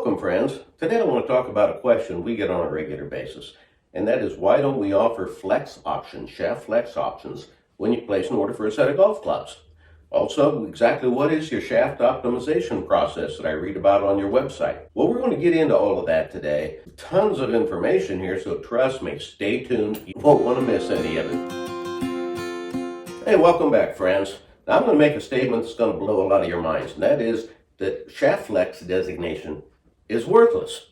Welcome, friends. Today I want to talk about a question we get on a regular basis, and that is why don't we offer flex options, shaft flex options, when you place an order for a set of golf clubs? Also, exactly what is your shaft optimization process that I read about on your website? Well, we're going to get into all of that today. Tons of information here, so trust me, stay tuned. You won't want to miss any of it. Hey, welcome back, friends. Now, I'm going to make a statement that's going to blow a lot of your minds, and that is that shaft flex designation is worthless.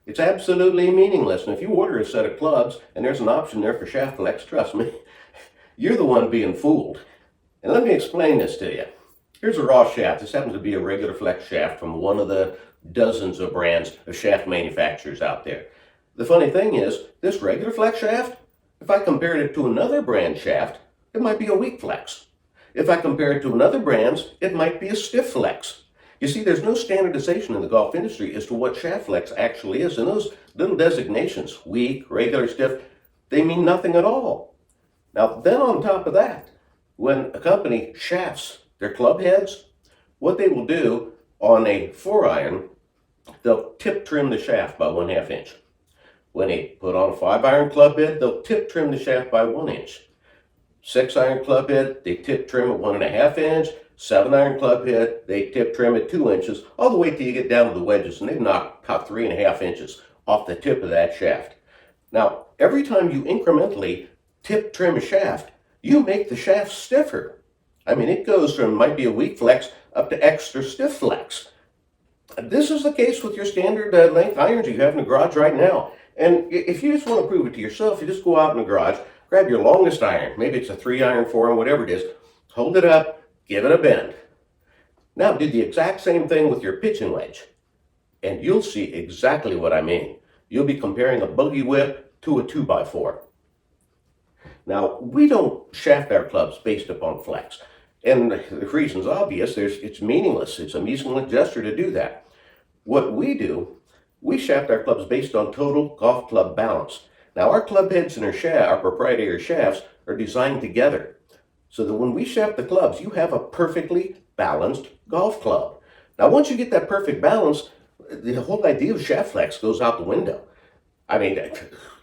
It's absolutely meaningless. And if you order a set of clubs and there's an option there for shaft flex, trust me, you're the one being fooled. And let me explain this to you. Here's a raw shaft. This happens to be a regular flex shaft from one of the dozens of brands of shaft manufacturers out there. The funny thing is, this regular flex shaft, if I compared it to another brand shaft, it might be a weak flex. If I compare it to another brand's, it might be a stiff flex. You see, there's no standardization in the golf industry as to what shaft flex actually is, and those little designations, weak, regular, stiff, they mean nothing at all. Now, then on top of that, when a company shafts their club heads, what they will do on a 4-iron, they'll tip trim the shaft by 1/2 inch. When they put on a 5-iron club head, they'll tip trim the shaft by 1 inch. 6-iron club head, they tip trim at 1.5 inch. 7-iron club head, they tip trim at 2 inches, all the way till you get down to the wedges, and they've knocked about 3.5 inches off the tip of that shaft. Now, every time you incrementally tip trim a shaft, you make the shaft stiffer. I mean, it goes from might be a weak flex up to extra stiff flex. This is the case with your standard length irons you have in the garage right now. And if you just want to prove it to yourself, you just go out in the garage, grab your longest iron, maybe it's a 3-iron, 4-iron, whatever it is, hold it up, give it a bend. Now do the exact same thing with your pitching wedge, and you'll see exactly what I mean. You'll be comparing a buggy whip to a 2x4. Now, we don't shaft our clubs based upon flex, and the reason's obvious. It's meaningless. It's a meaningless gesture to do that. What we do, we shaft our clubs based on total golf club balance. Now, our club heads and our proprietary shafts are designed together, so that when we shaft the clubs, you have a perfectly balanced golf club. Now, once you get that perfect balance, the whole idea of shaft flex goes out the window. I mean,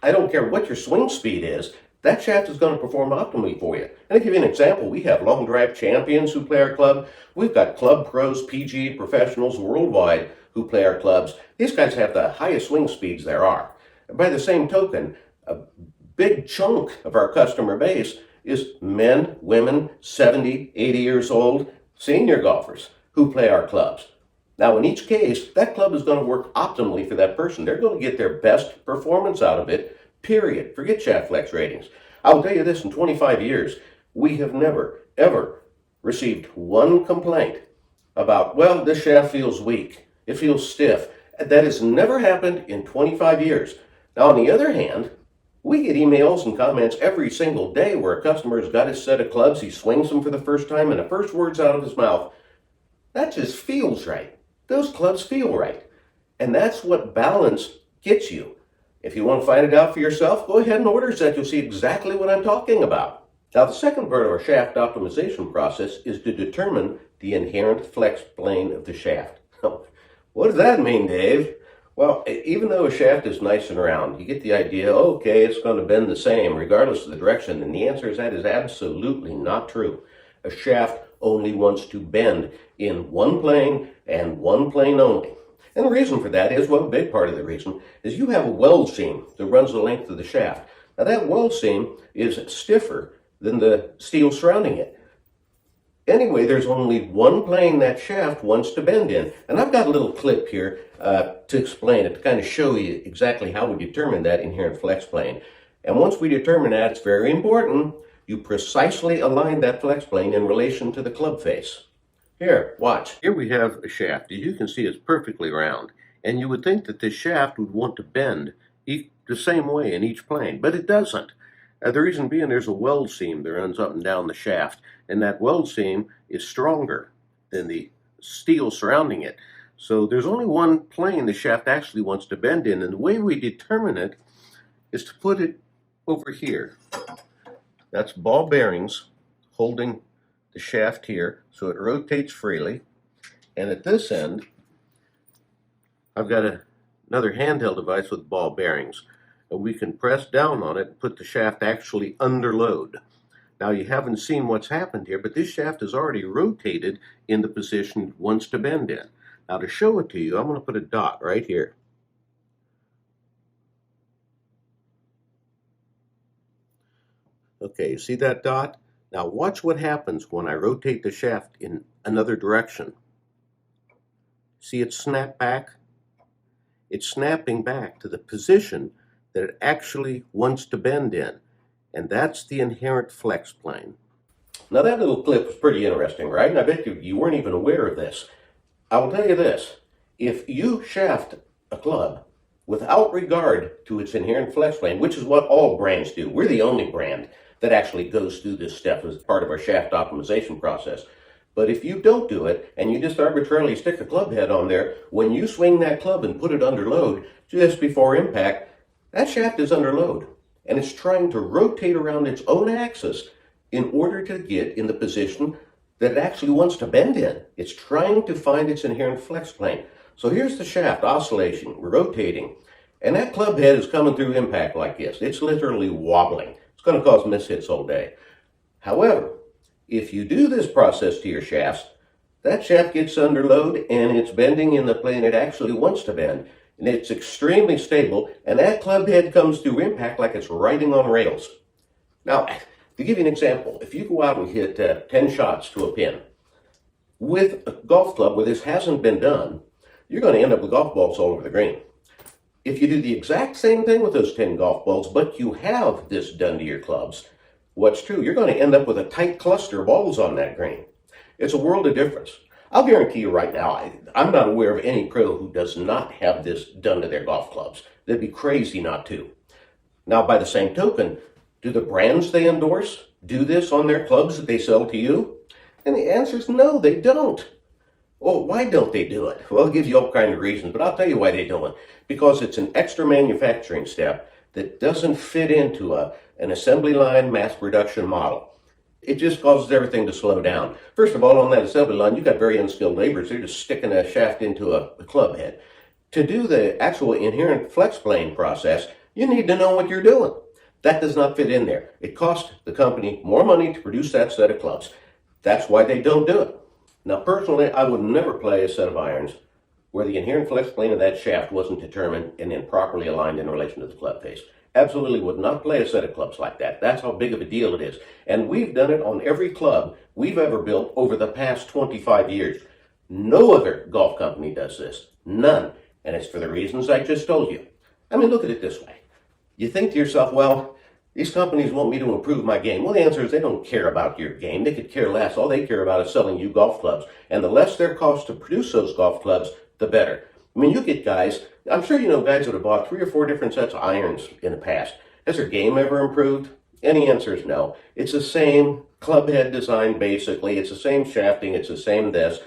I don't care what your swing speed is, that shaft is going to perform optimally for you. And to give you an example, we have long drive champions who play our club. We've got club pros, PGA professionals worldwide who play our clubs. These guys have the highest swing speeds there are. And by the same token, a big chunk of our customer base is men, women, 70, 80 years old, senior golfers who play our clubs. Now, in each case, that club is going to work optimally for that person. They're going to get their best performance out of it, period. Forget shaft flex ratings. I will tell you this, in 25 years, we have never, ever received one complaint about, well, this shaft feels weak. It feels stiff. That has never happened in 25 years. Now, on the other hand, we get emails and comments every single day where a customer has got his set of clubs, he swings them for the first time, and the first words out of his mouth, that just feels right. Those clubs feel right. And that's what balance gets you. If you want to find it out for yourself, go ahead and order a set. You'll see exactly what I'm talking about. Now, the second part of our shaft optimization process is to determine the inherent flex plane of the shaft. What does that mean, Dave? Well, even though a shaft is nice and round, you get the idea, okay, it's going to bend the same regardless of the direction. And the answer is that is absolutely not true. A shaft only wants to bend in one plane and one plane only. And the reason for that is, well, a big part of the reason is you have a weld seam that runs the length of the shaft. Now, that weld seam is stiffer than the steel surrounding it. Anyway, there's only one plane that shaft wants to bend in. And I've got a little clip here to explain it, to kind of show you exactly how we determine that inherent flex plane. And once we determine that, it's very important, you precisely align that flex plane in relation to the club face. Here, watch. Here we have a shaft. As you can see, it's perfectly round. And you would think that this shaft would want to bend the same way in each plane, but it doesn't. The reason being, there's a weld seam that runs up and down the shaft, and that weld seam is stronger than the steel surrounding it. So there's only one plane the shaft actually wants to bend in, and the way we determine it is to put it over here. That's ball bearings holding the shaft here so it rotates freely, and at this end I've got another handheld device with ball bearings. And we can press down on it and put the shaft actually under load. Now you haven't seen what's happened here, but this shaft is already rotated in the position it wants to bend in. Now to show it to you, I'm going to put a dot right here. Okay, you see that dot? Now watch what happens when I rotate the shaft in another direction. See it snap back? It's snapping back to the position that it actually wants to bend in. And that's the inherent flex plane. Now that little clip was pretty interesting, right? And I bet you weren't even aware of this. I will tell you this, if you shaft a club without regard to its inherent flex plane, which is what all brands do, we're the only brand that actually goes through this step as part of our shaft optimization process. But if you don't do it, and you just arbitrarily stick a club head on there, when you swing that club and put it under load just before impact, that shaft is under load. And it's trying to rotate around its own axis in order to get in the position that it actually wants to bend in. It's trying to find its inherent flex plane. So here's the shaft oscillation, rotating, and that club head is coming through impact like this. It's literally wobbling. It's going to cause mishits all day. However, if you do this process to your shafts, that shaft gets under load and it's bending in the plane it actually wants to bend. And it's extremely stable, and that club head comes through impact like it's riding on rails. Now, to give you an example, if you go out and hit 10 shots to a pin, with a golf club where this hasn't been done, you're going to end up with golf balls all over the green. If you do the exact same thing with those 10 golf balls, but you have this done to your clubs, what's true, you're going to end up with a tight cluster of balls on that green. It's a world of difference. I'll guarantee you right now, I'm not aware of any pro who does not have this done to their golf clubs. They'd be crazy not to. Now, by the same token, do the brands they endorse do this on their clubs that they sell to you? And the answer is no, they don't. Well, why don't they do it? Well, I'll give you all kinds of reasons, but I'll tell you why they don't. Because it's an extra manufacturing step that doesn't fit into an assembly line mass production model. It just causes everything to slow down. First of all, on that assembly line, you've got very unskilled laborers. They're just sticking a shaft into a club head. To do the actual inherent flex plane process, you need to know what you're doing. That does not fit in there. It costs the company more money to produce that set of clubs. That's why they don't do it. Now, personally, I would never play a set of irons where the inherent flex plane of that shaft wasn't determined and then properly aligned in relation to the club face. Absolutely would not play a set of clubs like that. That's how big of a deal it is. And we've done it on every club we've ever built over the past 25 years. No other golf company does this. None. And it's for the reasons I just told you. I mean, look at it this way. You think to yourself, well, these companies want me to improve my game. Well, the answer is they don't care about your game. They could care less. All they care about is selling you golf clubs. And the less their cost to produce those golf clubs, the better. I mean, you get guys, I'm sure you know guys that have bought 3 or 4 different sets of irons in the past. Has their game ever improved? And the answer is no. It's the same club head design, basically. It's the same shafting. It's the same this.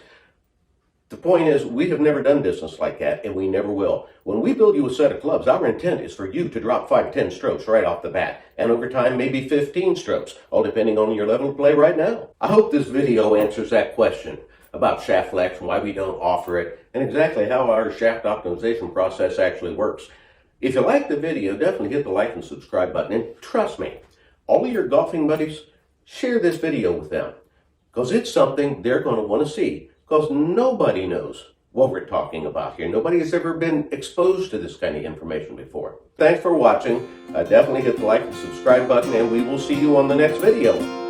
The point is, we have never done business like that, and we never will. When we build you a set of clubs, our intent is for you to drop 5, 10 strokes right off the bat, and over time, maybe 15 strokes, all depending on your level of play right now. I hope this video answers that question about shaft flex and why we don't offer it, and exactly how our shaft optimization process actually works. If you like the video, definitely hit the like and subscribe button, and trust me, all of your golfing buddies, share this video with them, because it's something they're going to want to see. Because nobody knows what we're talking about here. Nobody has ever been exposed to this kind of information before. Thanks for watching. Definitely hit the like and subscribe button, and we will see you on the next video.